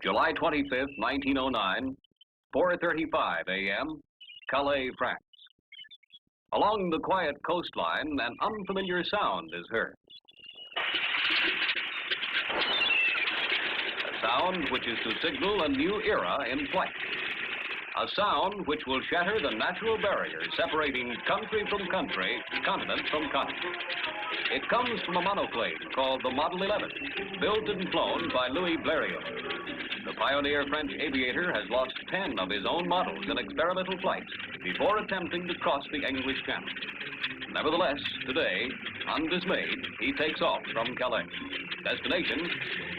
July 25th, 1909, 4:35 a.m., Calais, France. Along the quiet coastline, an unfamiliar sound is heard. A sound which is to signal a new era in flight. A sound which will shatter the natural barrier separating country from country, continent from continent. It comes from a monoplane called the Model 11, built and flown by Louis Blèriot. The pioneer French aviator has lost 10 of his own models in experimental flights before attempting to cross the English Channel. Nevertheless, today, undismayed, he takes off from Calais. Destination,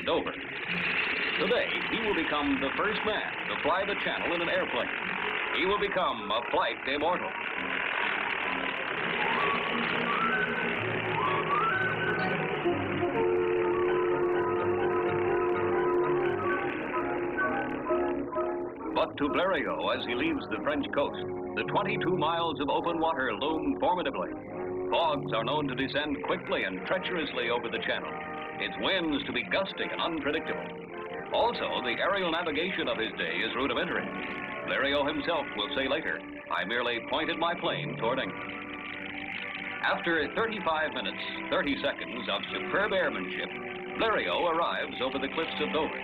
Dover. Today, he will become the first man to fly the Channel in an airplane. He will become a flight immortal. But to Blèriot, as he leaves the French coast, the 22 miles of open water loom formidably. Fogs are known to descend quickly and treacherously over the channel, its winds to be gusty and unpredictable. Also, the aerial navigation of his day is rudimentary. Blèriot himself will say later, "I merely pointed my plane toward England." After 35 minutes, 30 seconds of superb airmanship, Blèriot arrives over the cliffs of Dover.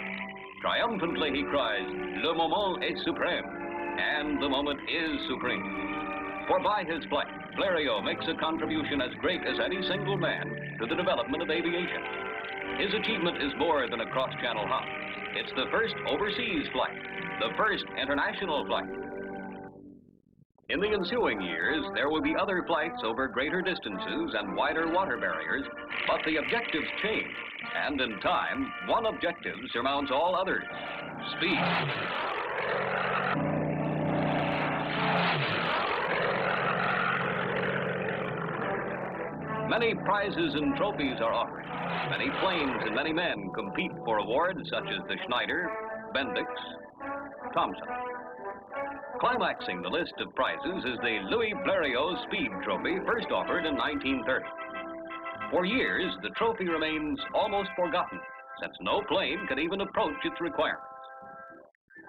Triumphantly, he cries, "Le moment est suprême," and the moment is supreme. For by his flight, Blèriot makes a contribution as great as any single man to the development of aviation. His achievement is more than a cross-channel hop. It's the first overseas flight, the first international flight. In the ensuing years, there will be other flights over greater distances and wider water barriers, but the objectives change. And in time, one objective surmounts all others: speed. Many prizes and trophies are offered. Many planes and many men compete for awards such as the Schneider, Bendix, Thomson. Climaxing the list of prizes is the Louis Blériot Speed Trophy, first offered in 1930. For years, the trophy remains almost forgotten, since no plane could even approach its requirements.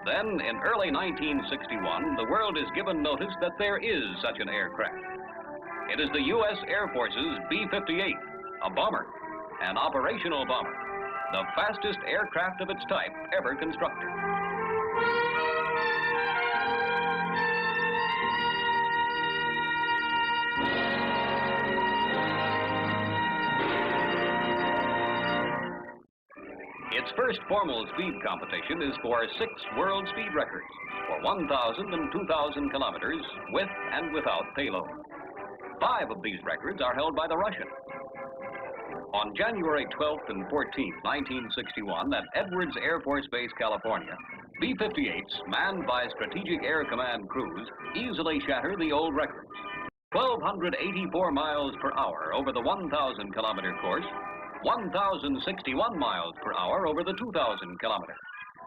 Then, in early 1961, the world is given notice that there is such an aircraft. It is the U.S. Air Force's B-58, a bomber, an operational bomber, the fastest aircraft of its type ever constructed. Its first formal speed competition is for 6 world speed records for 1,000 and 2,000 kilometers with and without payload. 5 of these records are held by the Russians. On January 12th and 14th, 1961, at Edwards Air Force Base, California, B-58s, manned by Strategic Air Command crews, easily shatter the old records. 1,284 miles per hour over the 1,000-kilometer course, 1,061 miles per hour over the 2,000-kilometer.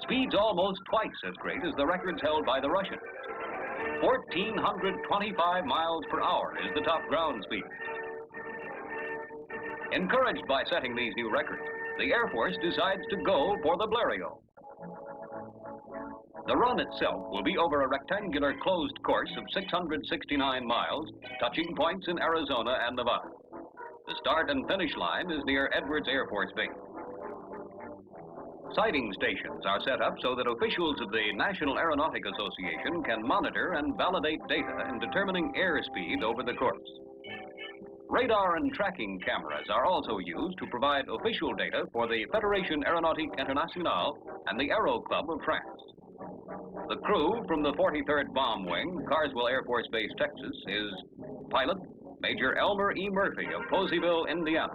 Speeds almost twice as great as the records held by the Russians. 1,425 miles per hour is the top ground speed. Encouraged by setting these new records, the Air Force decides to go for the Blériot. The run itself will be over a rectangular closed course of 669 miles, touching points in Arizona and Nevada. The start and finish line is near Edwards Air Force Base. Sighting stations are set up so that officials of the National Aeronautic Association can monitor and validate data in determining airspeed over the course. Radar and tracking cameras are also used to provide official data for the Fédération Aéronautique Internationale and the Aero Club of France. The crew from the 43rd Bomb Wing, Carswell Air Force Base, Texas, is pilot Major Elmer E. Murphy of Poseyville, Indiana.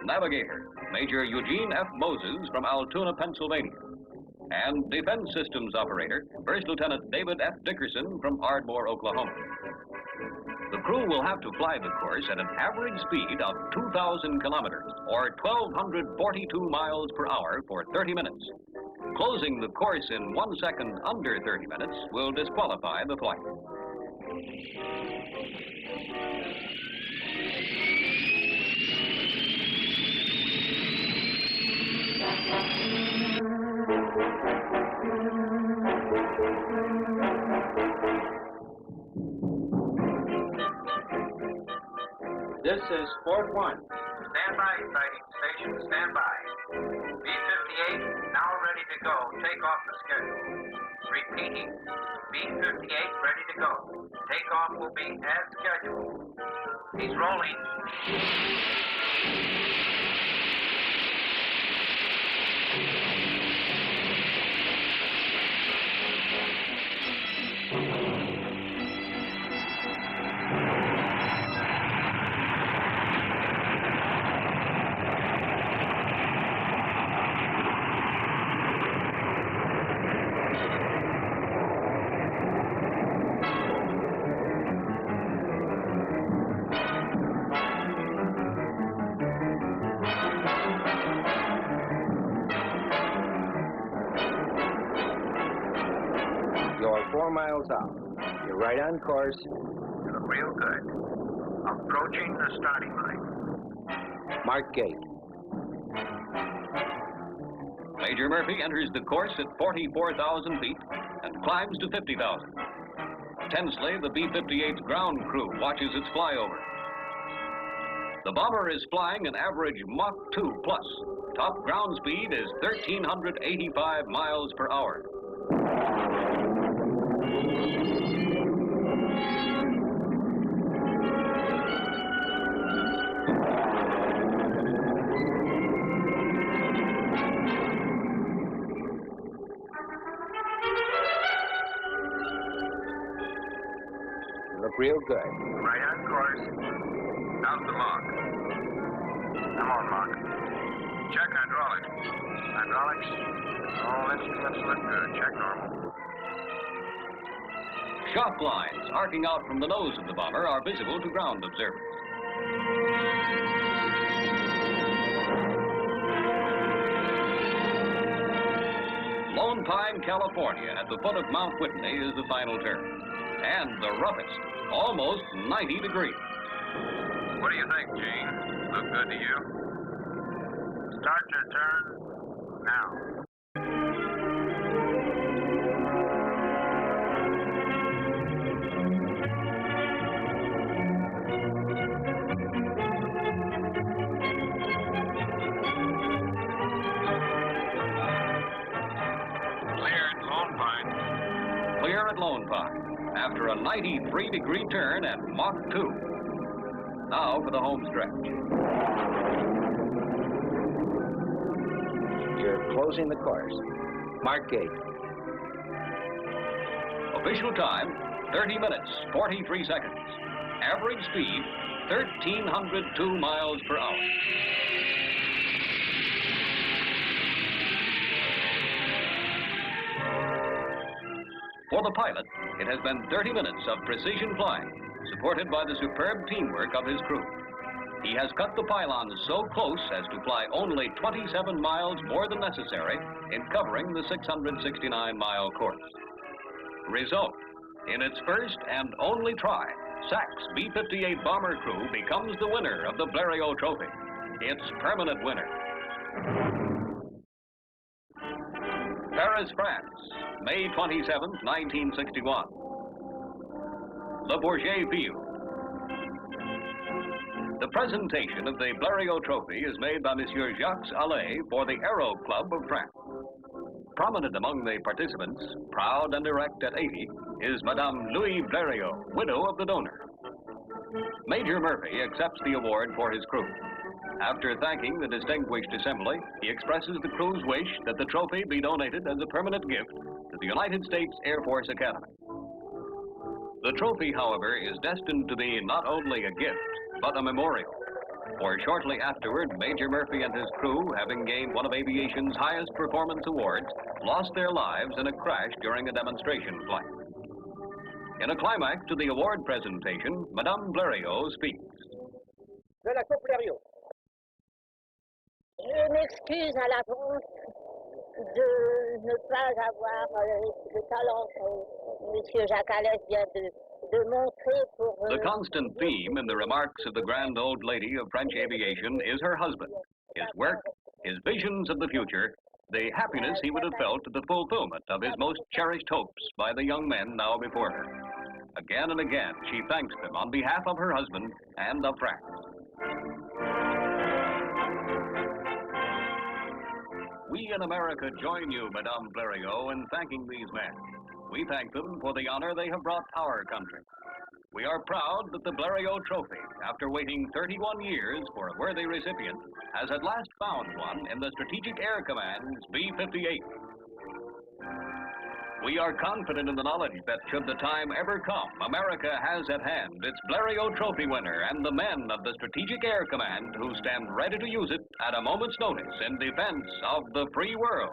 Navigator Major Eugene F. Moses from Altoona, Pennsylvania. And Defense Systems Operator First Lieutenant David F. Dickerson from Ardmore, Oklahoma. The crew will have to fly the course at an average speed of 2,000 kilometers, or 1,242 miles per hour for 30 minutes. Closing the course in 1 second under 30 minutes will disqualify the flight. This is Fort 1. Stand by, sighting station, stand by. B-58 now ready to go. Take off the schedule. Repeating, B-58 ready to go. Takeoff will be as scheduled. He's rolling. You're 4 miles out. You're right on course. You look real good. Approaching the starting line. Mark gate. Major Murphy enters the course at 44,000 feet and climbs to 50,000. Tensely, the B-58's ground crew watches its flyover. The bomber is flying an average Mach 2 plus. Top ground speed is 1,385 miles per hour. You look real good. Right on course. How's the Mach? I'm on Mach. Check hydraulics. Hydraulics? All instruments look good. Check normal. Shock lines arcing out from the nose of the bomber are visible to ground observers. Lone Pine, California, at the foot of Mount Whitney, is the final turn. And the roughest, almost 90 degrees. What do you think, Gene? Look good to you? Start your turn now. Cleared Lone Pine. Clear at Lone Pine, after a 93-degree turn at Mach 2. Now for the home stretch. You're closing the course. Mark gate. Official time, 30 minutes, 43 seconds. Average speed, 1,302 miles per hour. For the pilot, it has been 30 minutes of precision flying, supported by the superb teamwork of his crew. He has cut the pylons so close as to fly only 27 miles more than necessary in covering the 669-mile course. Result, in its first and only try, SAC's B-58 bomber crew becomes the winner of the Blèriot Trophy, its permanent winner. Paris, France, May 27, 1961. Le Bourget Field. The presentation of the Blèriot Trophy is made by Monsieur Jacques Allais for the Aero Club of France. Prominent among the participants, proud and erect at 80, is Madame Louis Blériot, widow of the donor. Major Murphy accepts the award for his crew. After thanking the distinguished assembly, he expresses the crew's wish that the trophy be donated as a permanent gift to the United States Air Force Academy. The trophy, however, is destined to be not only a gift, but a memorial. For shortly afterward, Major Murphy and his crew, having gained one of aviation's highest performance awards, lost their lives in a crash during a demonstration flight. In a climax to the award presentation, Madame Blèriot speaks. De la Coupe Blèriot. Je m'excuse à l'avance de ne pas avoir le talent que M. Jacques Alès vient de montrer pour... The constant theme in the remarks of the grand old lady of French aviation is her husband, his work, his visions of the future, the happiness he would have felt at the fulfillment of his most cherished hopes by the young men now before her. Again and again, she thanks them on behalf of her husband and of France. We in America join you, Madame Blèriot, in thanking these men. We thank them for the honor they have brought our country. We are proud that the Blèriot Trophy, after waiting 31 years for a worthy recipient, has at last found one in the Strategic Air Command's B-58. We are confident in the knowledge that should the time ever come, America has at hand its Blèriot Trophy winner and the men of the Strategic Air Command who stand ready to use it at a moment's notice in defense of the free world.